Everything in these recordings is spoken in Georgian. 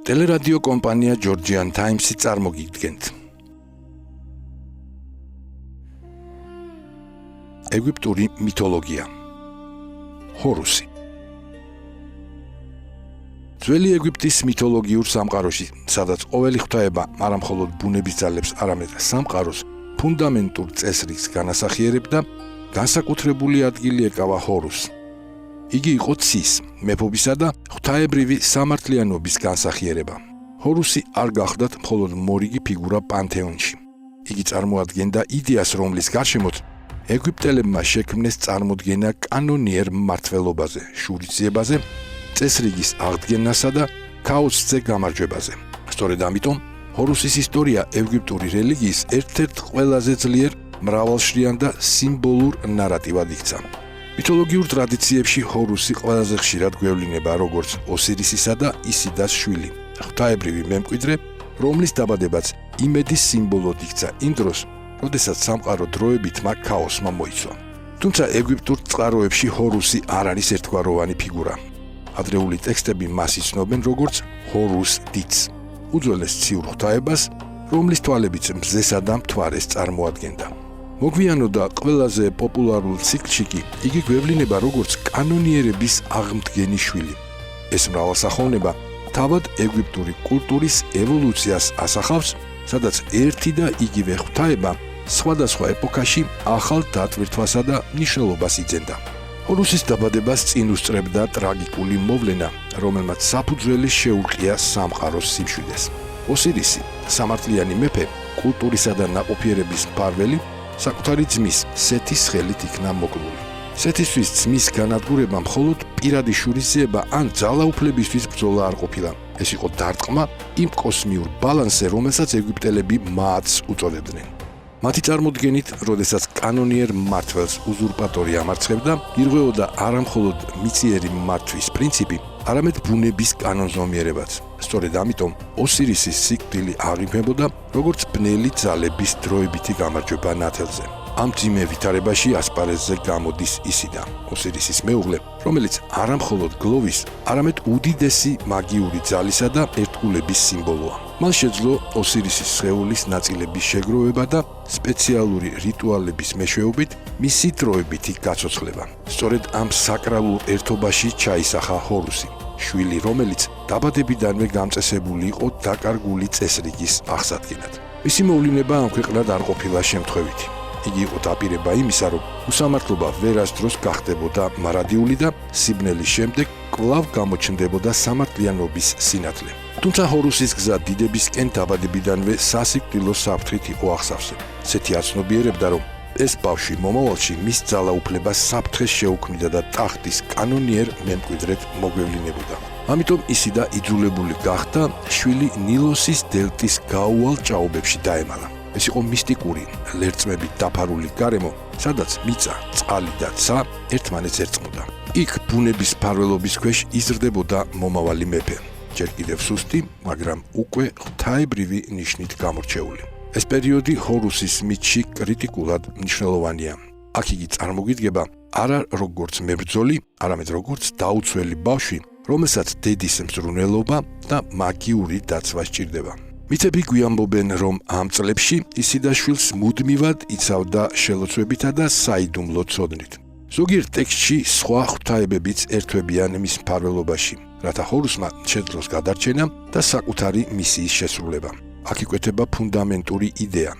ტელერადიო კომპანია Georgian Times-ი წარმოგიდგენთ. ეგვიპტური მითოლოგია. ჰორუსი. ძველი ეგვიპტის მითოლოგიურ სამყაროში, სადაც ყოველი ღვთაება არა მხოლოდ ბუნების ძალებს, არამედ სამყაროს ფუნდამენტურ წესრიგს განასახიერებდა, განსაკუთრებული ადგილი ეკავა ჰორუსს. იგი იყო ცის, მეფობისა და ღვთაებრივი სამართლიანობის განსახიერება. ჰორუსი არ გახდათ მხოლოდ მორიგი ფიგურა პანთეონში. იგი წარმოადგენდა იდეას, რომლის გარშემოც ეგვიპტელებმა შექმნეს წარმოდგენა კანონიერ მმართველობაზე, შურისძიებაზე, წესრიგის აღდგენასა და ქაოსზე გამარჯვებაზე. სწორედ ამიტომ ჰორუსის ისტორია ეგვიპტური რელიგიის ერთ-ერთ ყველაზე ძლიერ, მრავალშრიან და სიმბოლურ ნარატივად იქცა. მითოლოგიურ ტრადიციებში ჰორუსი ყველაზე ხშირად გვევლინება როგორც ოსირისისა და ისიდას შვილი, ღვთაებრივი მემკვიდრე, რომლის დაბადებაც იმედის სიმბოლოდ იქცა იმ დროს, როდესაც სამყარო დროებით მათ ქაოსმა მოიცვა. თუმცა ეგვიპტურ წყაროებში ჰორუსი არ არის ერთგვაროვანი ფიგურა. ადრეული ტექსტები მას იცნობენ როგორც ჰორუს დიც, უძველეს ციურ ღვთაებას, რომლის თვალებიც მზესა და მთვარეს წარმოადგენდა. მოგვიანო და ყველაზე პოპულარულ ციკლში კი იგი გვევლინება როგორც კანონიერების აღმდგენი შვილი. ეს მრავალსახოვნება თავად ეგვიპტური კულტურის ევოლუციას ასახავს, სადაც ერთი და იგივე ღვთაება სხვადასხვა ეპოქაში ახალ დატვირთვასა და მნიშვნელობას იძენდა. ჰორუსის დაბადებას წინ უსწრებდა ტრაგიკული მოვლენა, რომელმაც საფუძველი შეუყია სამყაროს სიმშვიდეს. ოსირისი, სამართლიანი მეფე, კულტურისა და ნაყოფიერების მფარველი, საკუთარი ძმის, სეთის ხელით იქნა მოკლული. სეთისთვის ძმის განადგურება მხოლოდ პირადი შურისძიება ან ძალაუფლებისთვის ბრძოლა არ ყოფილა. ეს იყო დარტყმა იმ კოსმიურ ბალანსზე, რომელსაც ეგვიპტელები მაათს უწოდებდნენ. მათი წარმოდგენით, როდესაც კანონიერ მმართველს უზურპატორი ამარცხებდა, ირღვეოდა არა მხოლოდ მიწიერი მმართვის პრინციპი, არამედ ბუნების კანონზომიერებაც. სწორედ ამიტომ ოსირისის სიკვდილი აღიქმებოდა როგორც ბნელი ძალების დროებითი გამარჯვება ნათელზე. ამ ძიმე ვითარებაში ასპარეზზე გამოდის ისიდა, ოსირისის მეუღლე, რომელიც არა მხოლოდ გლოვის, არამედ უდიდესი მაგიური ძალისა და ერთგულების სიმბოლოა. მან შეძლო ოსირისის სხეულის ნაწილების შეგროვება და სპეციალური რიტუალების მეშვეობით მისი დროებითი გაცოცხლება. სწორედ ამ საკრალულ ერთობაში ჩაისახა ჰორუსი, შვილი, რომელიც დაბადებიდანვე გამწესებული იყო დაკარგული წესრიგის აღსადგენად. მისი მოვლინება ამ ქვეყნად არ ყოფილა შემთხვევითი. იგი იყო დაპირება იმისა, რომ უსამართლობა ვერასდროს გახდებოდა მარადიული და სიბნელის შემდეგ კვლავ გამოჩნდებოდა სამართლიანობის სინათლე. თუმცა ჰორუსის გზა დიდებისკენ დაბადებიდანვე სასიკვდილო საფრთხით იყო აღსავსე. სეთი აცნობიერებდა, რომ ეს ბავშვი მომავალში მის ძალაუფლებას საფრთხეს შეუქმნიდა და ტახტის კანონიერ მემკვიდრედ მოგვევლინებოდა. ამიტომ ისიდა იძულებული გახდა შვილი ნილოსის დელტის გაუვალ ჭაობებში დაემალა. ეს იყო მისტიკური, ლერწმებით დაფარული გარემო, სადაც მიწა, წყალი და ცა ერთმანეთს ერწყმოდა. იქ ბუნების მფარველობის ქვეშ იზრდებოდა მომავალი მეფე, ჯერ კიდევ სუსტი, მაგრამ უკვე ღვთაებრივი ნიშნით გამორჩეული. ეს პერიოდი ჰორუსის მითში კრიტიკულად მნიშვნელოვანია. აქ იგი წარმოგიდგება არა როგორც მებრძოლი, არამედ როგორც დაუცველი ბავშვი, რომელსაც დედის მზრუნველობა და მაგიური დაცვა სჭირდება. მითები გვიამბობენ, რომ ამ წლებში ისიდაშვილს მუდმივად იცავდა შელოცვებითა და საიდუმლო ცოდნით. ზოგიერთ ტექსტში სხვა ღვთაებებიც ერთვებიან მის მფარველობაში, რათა ჰორუსმა შეძლოს გადარჩენა და საკუთარი მისიის შესრულება. აქ იკვეთება ფუნდამენტური იდეა.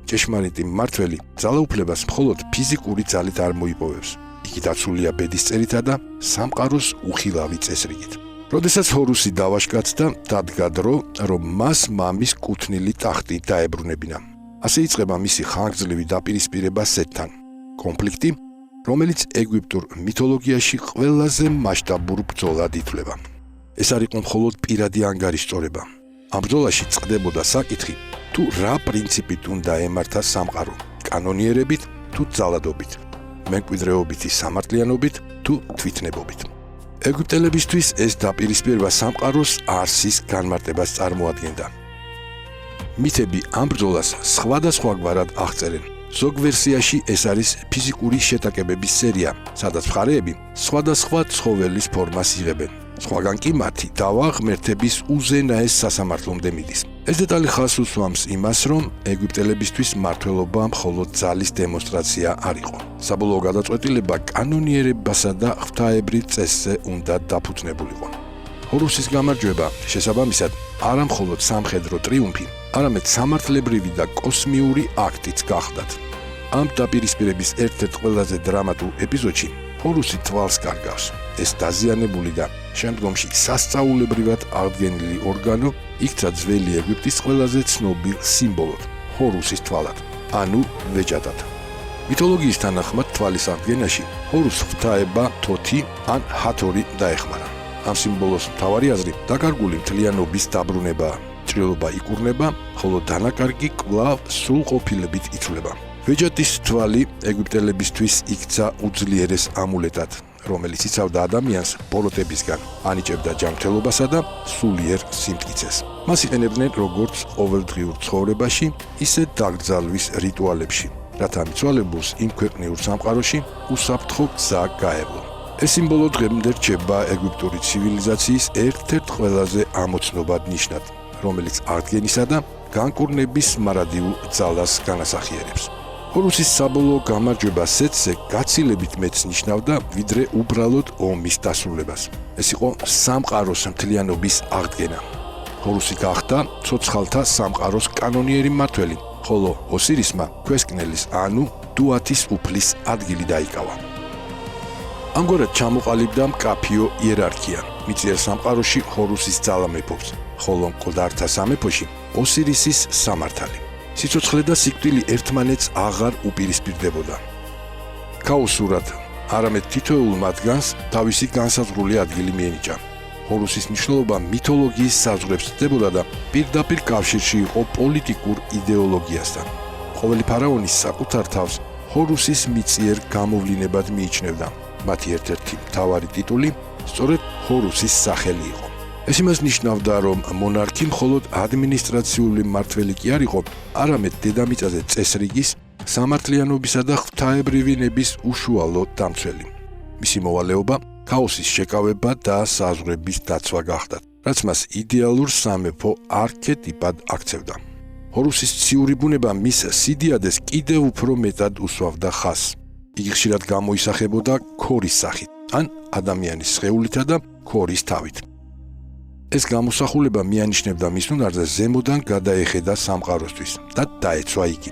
ჭეშმარიტი მმართველი ძალაუფლებას მხოლოდ ფიზიკური ძალით არ მოიპოვებს. იგი დაცულია ბედისწერითა და სამყაროს უხილავი წესრიგით. როდესაც ჰორუსი დავაშკაცდა, დადგა დრო, რომ მას მამის კუთვნილი ტახტი დაებრუნებინა. ასე იწყება მისი ხანგრძლივი დაპირისპირება სეთთან. კონფლიქტი, რომელიც ეგვიპტურ მითოლოგიაში ყველაზე მასშტაბურ ბრძოლად ითვლება. ეს არ იყო მხოლოდ პირადი ანგარიშწორება. ამ ბრძოლაში წყდებოდა საკითხი, თუ რა პრინციპით უნდა ემართა სამყარო, კანონიერებით თუ ძალადობით, მემკვიდრეობითი სამართლიანობით თუ თვითნებობით. ეგვიპტელებისთვის ეს დაპირისპირება სამყაროს არსის განმარტებას წარმოადგენდა. მითები ამ ბრძოლას სხვადასხვაგვარად აღწერენ. ზოგ ვერსიაში ეს არის ფიზიკური შეტაკებების სერია, სადაც მხარეები სხვადასხვა ცხოველის ფორმას იღებენ. სხვაგან კი მათი დავა ღმერთების უზენაეს სასამართლომდე მიდის. ეს დეტალი ხაზს უსვამს იმას, რომ ეგვიპტელებისთვის მმართველობა მხოლოდ ძალის დემონსტრაცია არ იყო. საბოლოო გადაწყვეტილება კანონიერებასა და ღვთაებრივ წესზე უნდა დაფუძნებულიყო. ჰორუსის გამარჯვება შესაბამისად არა მხოლოდ სამხედრო ტრიუმფი, არამედ სამართლებრივი და კოსმიური აქტიც გახდათ. ამ დაპირისპირების ერთ-ერთ ყველაზე დრამატულ ეპიზოდში ჰორუსი თვალს კარგავს. ეს დაზიანებული და შემდგომში სასწაულებრივად აღდგენილი ორგანო იქცა ძველი ეგვიპტის ყველაზე ცნობილ სიმბოლოდ ჰორუსის თვალად, ანუ ვეჯადად. მითოლოგიის თანახმად თვალის აღდგენაში ჰორუს ღვთაება თოთი ან ჰათორი დაეხმარა. ამ სიმბოლოს მთავარი აზრი დაკარგული მთლიანობის დაბრუნებაა. ჭრილობა იკურნება, ხოლო დანაკარგი კვლავ სრულყოფილებით იცვლება. ვეჯადის თვალი ეგვიპტელებისთვის იქცა უძლიერეს ამულეტად, რომელიც იცავდა ადამიანს ბოროტებისგან, ანიჭებდა ჯანმრთელობასა და სულიერ სიმტკიცეს. მას იყენებდნენ როგორც ყოველდღიურ ცხოვრებაში, ისე დაკრძალვის რიტუალებში, რათა მიცვალებულს იმ ქვეყნიურ სამყაროში უსაფრთხო გზა გაევლო. ეს სიმბოლო დღემდე რჩება ეგვიპტური ცივილიზაციის ერთ-ერთ ყველაზე ამოცნობად ნიშნად, რომელიც აღდგენისა და განკურნების მარადიულ ძალას განასახიერებს. ჰორუსის საბოლოო გამარჯვება სეტზე გაცილებით მეც ნიშნავდა, ვიდრე უბრალოდ ომის დასრულებას. ეს იყო სამყაროს მთლიანობის აღდგენა. ჰორუსი გახდა ცოცხალთა სამყაროს კანონიერი მმართველი, ხოლო ოსირისმა ქვესკნელის, ანუ დუათის უფლის ადგილი დაიკავა. ამგვარად ჩამოყალიბდა მკაფიო იერარქია. მიწიერ სამყაროში ჰორუსის ძალა მეფობს, ხოლო მკვდართა სამეფოში ოსირისის სამართალი. სიცოცხლე და სიკვდილი ერთმანეთს აღარ უპირისპირდებოდა. ქაოსურად, არამედ თითოეულ მათგანს თავისი განსაზღვრული ადგილი მიენიჭა. ჰორუსის მნიშვნელობა მითოლოგიის საზღვრებს ცდებოდა და პირდაპირ კავშირში იყო პოლიტიკურ იდეოლოგიასთან. ყოველი ფარაონის საკუთარ თავს ჰორუსის მიწიერ გამოვლინებად მიიჩნევდა. მათი ერთ-ერთი მთავარი ტიტული სწორედ ჰორუსის სახელი იყო. ეს იმას ნიშნავდა, რომ მონარქი მხოლოდ ადმინისტრაციული მმართველი კი არ იყო, არამედ დედამიწაზე წესრიგის, სამართლიანობისა და ღვთაებრივი ნების უშუალო დამცველი. მისი მოვალეობა ქაოსის შეკავება და საზღვრების დაცვა გახდათ, რაც მას იდეალურ სამეფო არქეტიპად აქცევდა. ჰორუსის ციური ბუნება მის სიდიადეს კიდევ უფრო მეტად უსვავდა ხაზს. იგი ხშირად გამოისახებოდა ქორის სახით, ან ადამიანის სხეულითა და ქორის თავით. ეს გამოსახულება მიანიშნებდა მის უნარზე ზემოდან გადაეხედა სამყაროსთვის და დაეცვა იგი.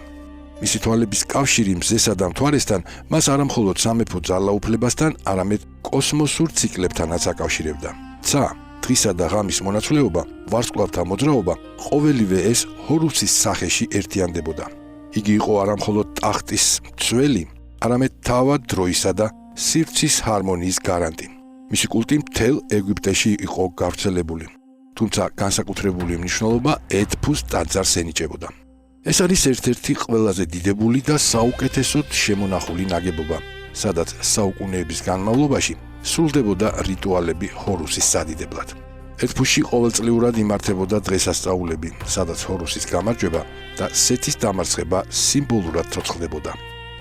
მისი თვალების კავშირი მზესა და მთვარესთან მას არამხოლოდ სამეფო ძალაუფლებასთან, არამედ კოსმოსურ ციკლებთანაც აკავშირებდა. ცა, დღისა და ღამის მონაცვლეობა, ვარსკვლავთა მოძრაობა, ყოველივე ეს ჰორუსის სახეში ერთიანდებოდა. იგი იყო არამხოლოდ ტახტის მცველი, არამედ თავად დროისა და სივრცის ჰარმონიის გარანტი. მისი კულტი მთელ ეგვიპტეში იყო გავრცელებული, თუმცა განსაკუთრებული მნიშვნელობა ედფუს ტაძარს ენიჭებოდა. ეს არის ერთ-ერთი ყველაზე დიდებული და საუკეთესოდ შემონახული ნაგებობა, სადაც საუკუნეების განმავლობაში სრულდებოდა რიტუალები ჰორუსის სადიდებლად. ედფუსში ყოველწლიურად იმართებოდა დღესასწაულები, სადაც ჰორუსის გამარჯვება და სეთის დამარცხება სიმბოლურად ცოცხლდებოდა.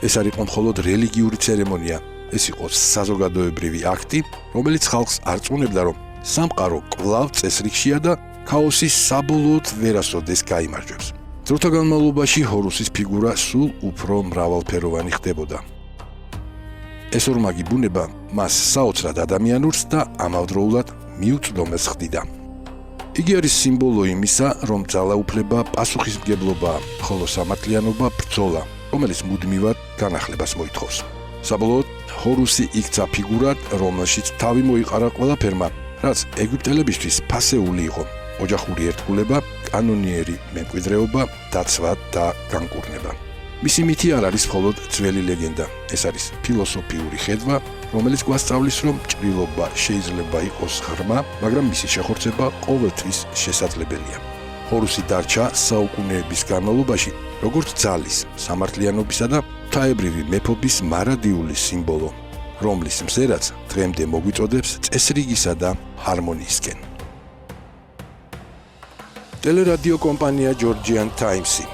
ეს არ იყო მხოლოდ რელიგიური ცერემონია, ეს იყო საზოგადოებრივი აქტი, რომელიც ხალხს არწმუნებდა, რომ სამყარო კვლავ წესრიგშია და ქაოსის საბოლოოდ ვერასოდეს გაიმარჯვებს. დროთა განმავლობაში ჰორუსის ფიგურა სულ უფრო მრავალფეროვანი ხდებოდა. ეს ორმაგი ბუნება მას საოცრად ადამიანურს და ამავდროულად მიუწვდომეს ხდიდა. იგი არის სიმბოლო იმისა, რომ ძალაუფლება პასუხისმგებლობაა, ხოლო სამართლიანობა ბრძოლა, რომელიც მუდმივად განახლებას მოითხოვს. საბოლოოდ ჰორუსი იქცა ფიგურად, რომელშიც თავი მოიყარა ყველაფერმა, რაც ეგვიპტელებისთვის ფასეული იყო: ოჯახური ერთგულება, კანონიერი მემკვიდრეობა, დაცვა და განკურნება. მისი მითი არ არის მხოლოდ ძველი ლეგენდა, ეს არის ფილოსოფიური ხედვა, რომელიც გვასწავლის, რომ ჭრილობა შეიძლება იყოს ღრმა, მაგრამ მისი შეხორცება ყოველთვის შესაძლებელია. ჰორუსი დარჩა საუკუნეების განმავლობაში როგორც ძალის, სამართლიანობისა და ღვთაებრივი მეფობის მარადიული სიმბოლო, რომლის მზერაც დღემდე მოგვიწოდებს წესრიგისა და ჰარმონიისკენ. ტელერადიო კომპანია Georgian Times-ი.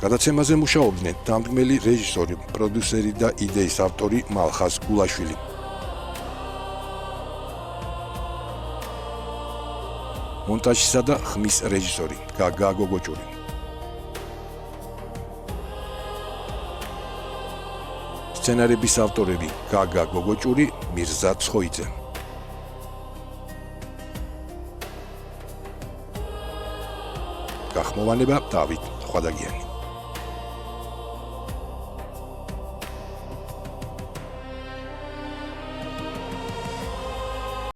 გადაცემაზე მუშაობდნენ დამდგმელი რეჟისორი, პროდიუსერი და იდეის ავტორი მალხაზ გულაშვილი, მონტაჟისა და ხმის რეჟისორი გაგა გოგოჭური. სცენარების ავტორები გაგა გოგოჭური, მირზა ცხოიძე. გახმოვანება დავით ხვადაგიანი.